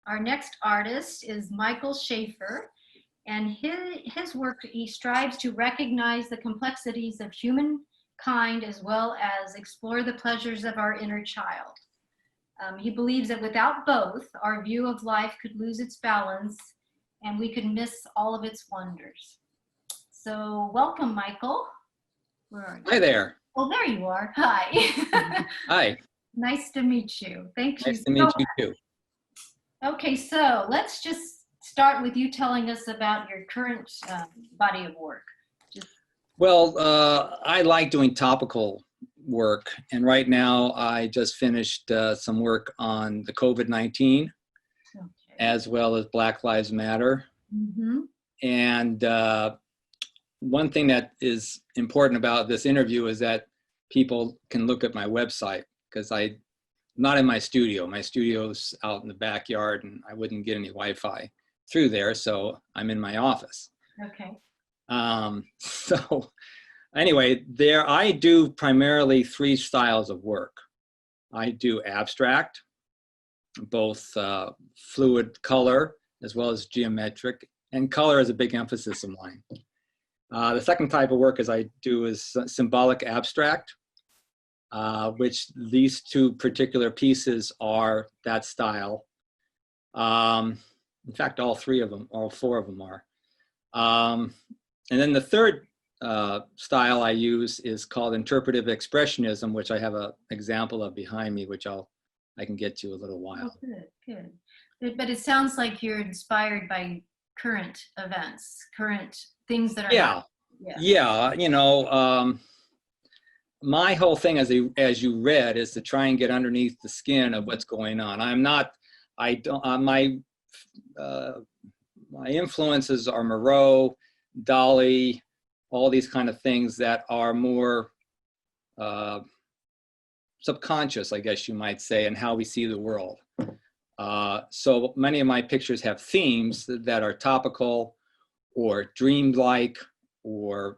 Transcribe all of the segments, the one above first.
our next artist is Michael Schaffer, and his work, he strives to recognize the complexities of humankind as well as explore the pleasures of our inner child. He believes that without both, our view of life could lose its balance and we could miss all of its wonders. So welcome, Michael. Where are you? Hi there. Oh, there you are. Hi. Hi. Nice to meet you. Thank you. Nice to meet you too. Okay, so let's just start with you telling us about your current body of work. Well, I like doing topical work, and right now I just finished some work on the COVID-19, as well as Black Lives Matter. Mm-hmm. And one thing that is important about this interview is that people can look at my website, because I'm not in my studio. My studio's out in the backyard, and I wouldn't get any Wi-Fi through there, so I'm in my office. Okay. So anyway, I do primarily three styles of work. I do abstract, both fluid color as well as geometric, and color is a big emphasis of mine. The second type of work I do is symbolic abstract, which these two particular pieces are that style. In fact, all four of them are. And then the third style I use is called interpretive expressionism, which I have an example of behind me, which I can get to a little while. Oh, good. But it sounds like you're inspired by current events, current things that are happening. Yeah. You know, my whole thing, as you read, is to try and get underneath the skin of what's going on. My influences are Moreau, Dali, all these kind of things that are more subconscious, I guess you might say, in how we see the world. So many of my pictures have themes that are topical or dreamlike or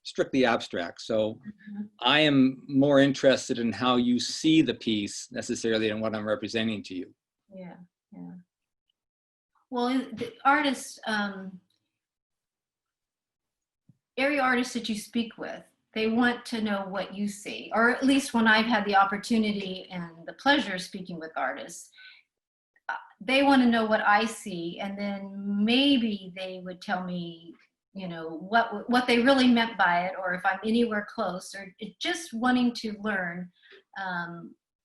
strictly abstract. So I am more interested in how you see the piece necessarily than what I'm representing to you. Yeah. Well, the artists, area artists that you speak with, they want to know what you see, or at least when I've had the opportunity and the pleasure of speaking with artists, they want to know what I see, and then maybe they would tell me, you know, what they really meant by it, or if I'm anywhere close, or just wanting to learn,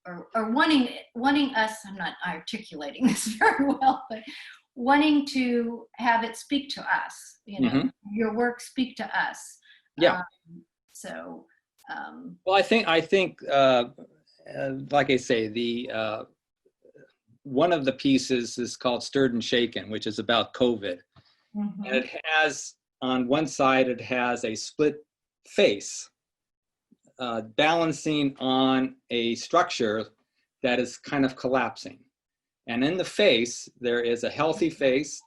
or wanting us, I'm not articulating this very well, but wanting to have it speak to us, you know, your work speak to us. Yeah. Well, I think, like I say, one of the pieces is called Stirred and Shaken, which is about COVID. And it has, on one side, it has a split face balancing on a structure that is kind of collapsing. And in the face, there is a healthy face,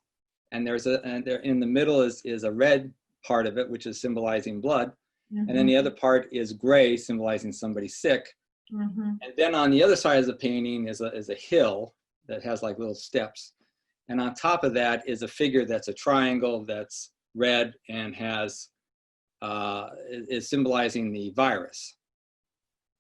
and in the middle is a red part of it, which is symbolizing blood. And then the other part is gray, symbolizing somebody sick. And then on the other side of the painting is a hill that has like little steps. And on top of that is a figure that's a triangle that's red and is symbolizing the virus.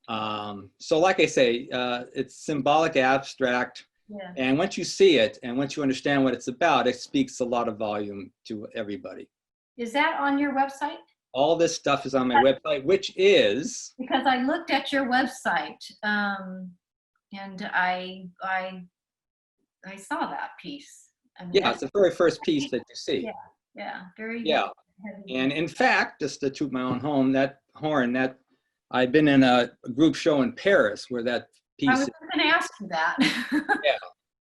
So like I say, it's symbolic abstract. Yeah. And once you see it and once you understand what it's about, it speaks a lot of volume to everybody. Is that on your website? All this stuff is on my website, which is... Because I looked at your website and I saw that piece. I mean, it's the very first piece that you see. Very heavy. And in fact, just to toot my own horn, I've been in a group show in Paris where that piece. I was going to ask you that.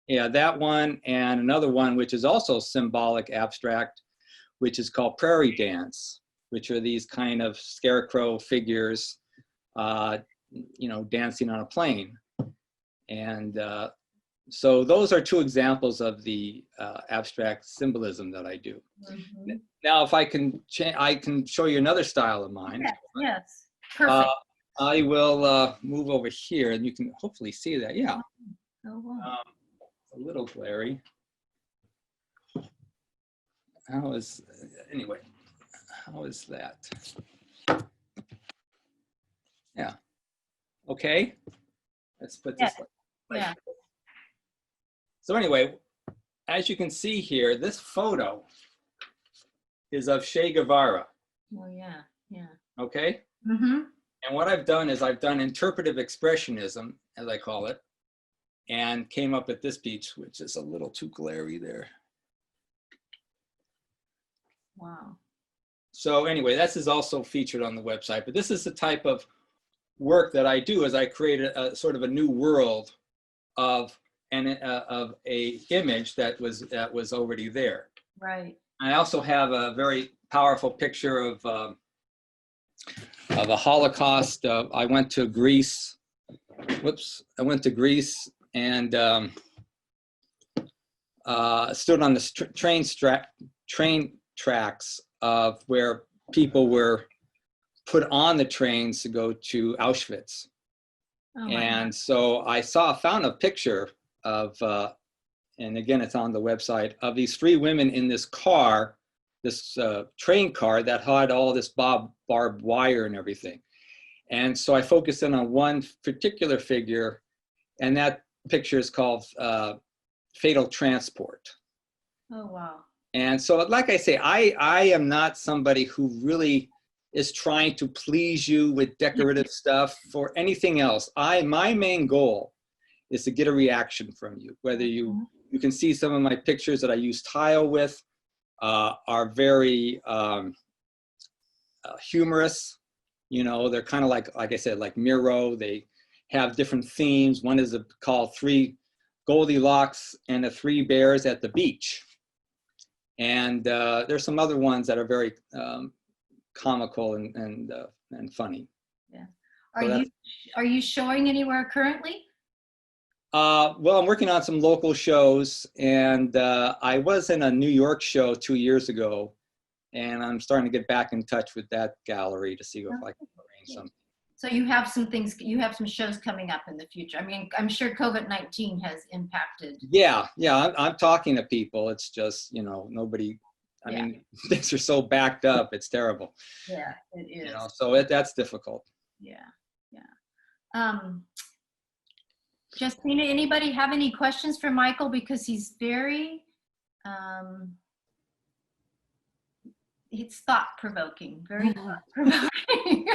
Yeah, that one, and another one which is also symbolic abstract, which is called Prairie Dance, which are these kind of scarecrow figures, you know, dancing on a plane. And so those are two examples of the abstract symbolism that I do. Now, if I can show you another style of mine. Yes. Perfect. I will move over here, and you can hopefully see that. Yeah. Oh, wow. a little glary. Anyway, how is that? Yeah. Okay. Let's put this Yeah. So anyway, as you can see here, this photo is of Che Guevara. Oh, yeah. Yeah. Okay. Mm-hmm. And what I've done is I've done interpretive expressionism, as I call it, and came up with this beach, which is a little too glary there. Wow. So anyway, this is also featured on the website, but this is the type of work that I do, is I create a sort of a new world of a image that was already there. Right. I also have a very powerful picture of a Holocaust. I went to Greece. Whoops! I went to Greece and stood on the train tracks of where people were put on the trains to go to Auschwitz. Oh, And so I found a picture of, and again, it's on the website, of these three women in this car, this train car that had all this barbed wire and everything. And so I focused in on one particular figure, and that picture is called Fatal Transport. Oh, wow. And so, like I say, I am not somebody who really is trying to please you with decorative stuff for anything else. My main goal is to get a reaction from you. Whether you can see some of my pictures that I use tile with are very humorous. You know, they're kind of like I said, like Miro. They have different themes. One is called Three Goldilocks and the Three Bears at the Beach. And there's some other ones that are very comical and funny. Yeah. So Are you showing anywhere currently? Well, I'm working on some local shows, and I was in a New York show 2 years ago, and I'm starting to get back in touch with that gallery to see if I can arrange something. So you have some shows coming up in the future. I mean, I'm sure COVID-19 has impacted. Yeah, I'm talking to people. It's just, nobody, I mean, things are so backed up, it's terrible. Yeah, it is. So that's difficult. Yeah. Justina, anybody have any questions for Michael? Because he's very, it's thought-provoking, very thought-provoking.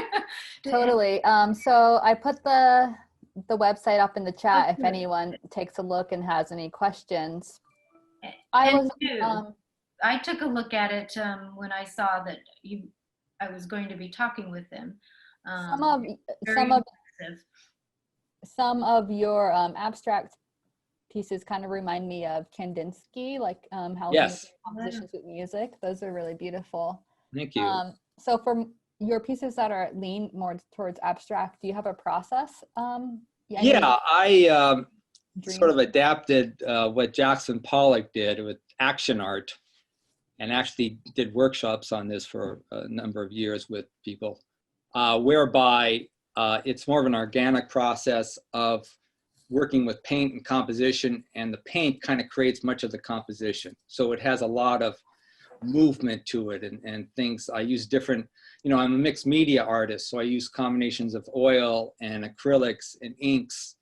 Totally. So I put the website up in the chat if anyone takes a look and has any questions. I took a look at it when I saw that I was going to be talking with him. Some of your abstract pieces kind of remind me of Kandinsky, like how he makes compositions with music. Those are really beautiful. Thank you. So for your pieces that are lean more towards abstract, do you have a process? I sort of adapted what Jackson Pollock did with action art, and actually did workshops on this for a number of years with people, whereby it's more of an organic process of working with paint and composition, and the paint kind of creates much of the composition. So it has a lot of movement to it and things. I use different, I'm a mixed media artist, so I use combinations of oil and acrylics and inks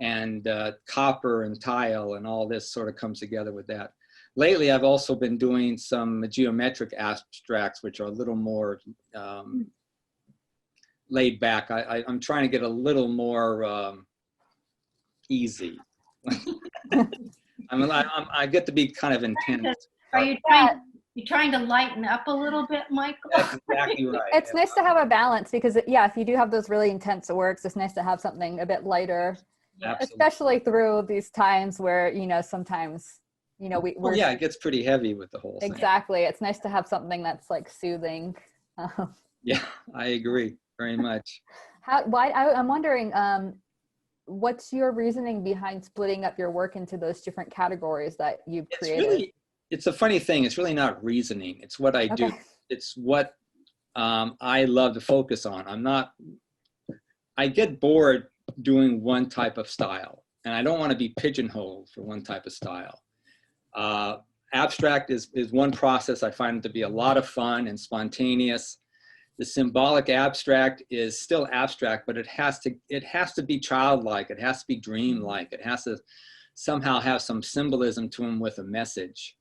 and copper and tile, and all this sort of comes together with that. Lately, I've also been doing some geometric abstracts, which are a little more laid back. I'm trying to get a little more easy. I get to be kind of intense. Are you trying to lighten up a little bit, Michael? That's exactly right. It's nice to have a balance, because if you do have those really intense works, it's nice to have something a bit lighter, especially through these times where, sometimes, it gets pretty heavy with the whole thing. Exactly. It's nice to have something that's like soothing. Yeah, I agree very much. I'm wondering, what's your reasoning behind splitting up your work into those different categories that you've created? It's a funny thing. It's really not reasoning. It's what I do. It's what I love to focus on. I get bored doing one type of style. and I don't want to be pigeonholed for one type of style. Abstract is one process. I find it to be a lot of fun and spontaneous. The symbolic abstract is still abstract, but it has to be childlike. It has to be dreamlike. It has to somehow have some symbolism to them with a message.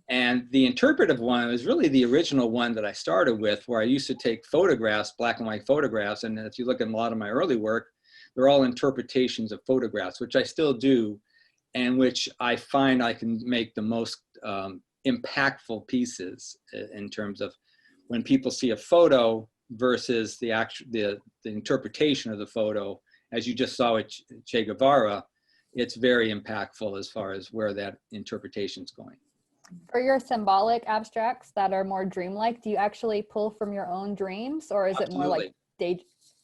And the interpretive one is really the original one that I started with, where I used to take photographs, black and white photographs. And if you look at a lot of my early work, they're all interpretations of photographs, which I still do, and which I find I can make the most impactful pieces in terms of when people see a photo versus the interpretation of the photo. As you just saw with Che Guevara, it's very impactful as far as where that interpretation is going. For your symbolic abstracts that are more dreamlike, do you actually pull from your own dreams, or is it more like day?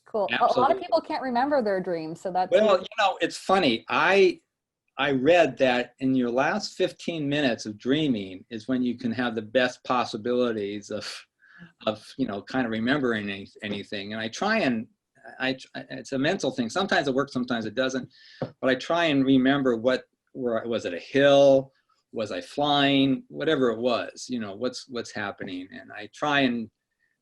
Cool. Absolutely. A lot of people can't remember their dreams, so that's well. You know, it's funny. I read that in your last 15 minutes of dreaming is when you can have the best possibilities of you know, kind of remembering anything. And I try and it's a mental thing. Sometimes it works, sometimes it doesn't. But I try and remember was it a hill? Was I flying? Whatever it was, you know, what's happening. And I try and,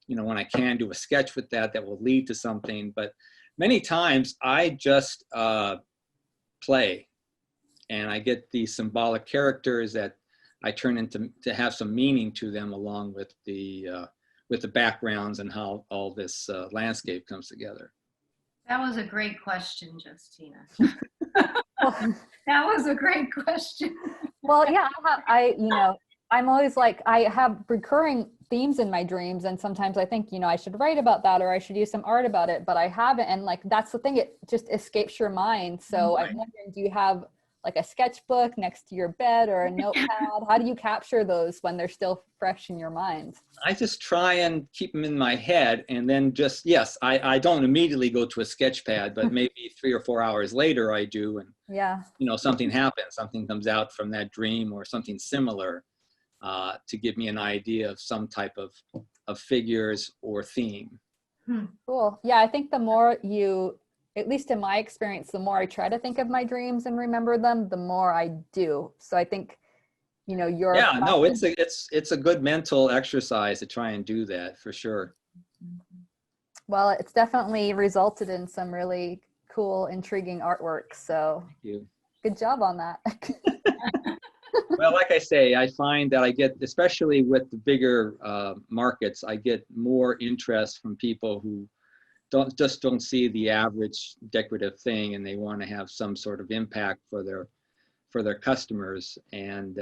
you know, when I can, do a sketch with that will lead to something. But many times I just play, and I get these symbolic characters that I turn into to have some meaning to them, along with the backgrounds and how all this landscape comes together. That was a great question, Justina. That was a great question. Well, yeah, you know, I'm always like, I have recurring themes in my dreams, and sometimes I think, you know, I should write about that, or I should do some art about it, but I haven't. And like, that's the thing, it just escapes your mind. So I'm wondering, do you have like a sketchbook next to your bed or a notepad? How do you capture those when they're still fresh in your mind? I just try and keep them in my head, and then just, yes, I don't immediately go to a sketch pad, but maybe 3 or 4 hours later I do. And, yeah, you know, something happens, something comes out from that dream or something similar to give me an idea of some type of figures or theme. Cool. Yeah, I think the more you, at least in my experience, the more I try to think of my dreams and remember them, the more I do. So I think, you know, it's a good mental exercise to try and do that, for sure. Well, it's definitely resulted in some really cool, intriguing artwork. So thank you. Good job on that. Well, like I say, I find that I get, especially with the bigger markets, I get more interest from people who don't see the average decorative thing, and they want to have some sort of impact for their customers. And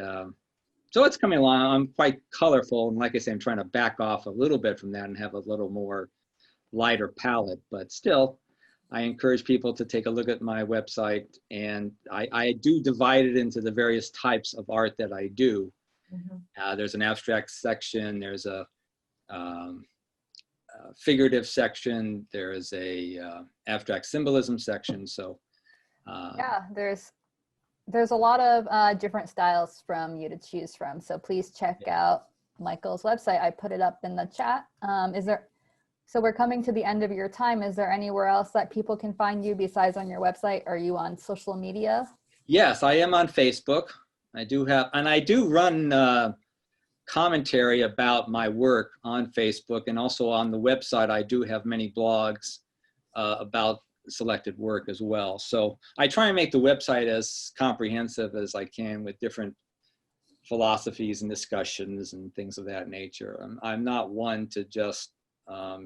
so it's coming along. I'm quite colorful, and like I say, I'm trying to back off a little bit from that and have a little more lighter palette. But still, I encourage people to take a look at my website, and I do divide it into the various types of art that I do. There's an abstract section, there's a figurative section, there's a abstract symbolism section. So yeah, there's a lot of different styles from you to choose from. So please check out Michael's website. I put it up in the chat. So we're coming to the end of your time. Is there anywhere else that people can find you besides on your website? Are you on social media? Yes, I am on Facebook. I do run commentary about my work on Facebook, and also on the website I do have many blogs about selected work as well. So I try and make the website as comprehensive as I can, with different philosophies and discussions and things of that nature. I'm not one to just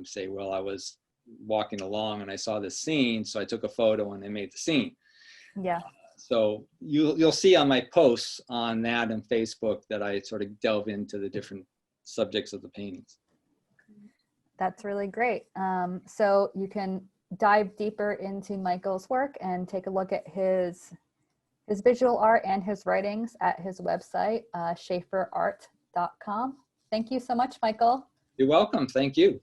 say, well, I was walking along and I saw this scene, so I took a photo and I made the scene. Yeah. So you'll see on my posts on that and Facebook that I sort of delve into the different subjects of the paintings. That's really great. So you can dive deeper into Michael's work and take a look at his visual art and his writings at his website, schafferart.com. Thank you so much, Michael. You're welcome. Thank you.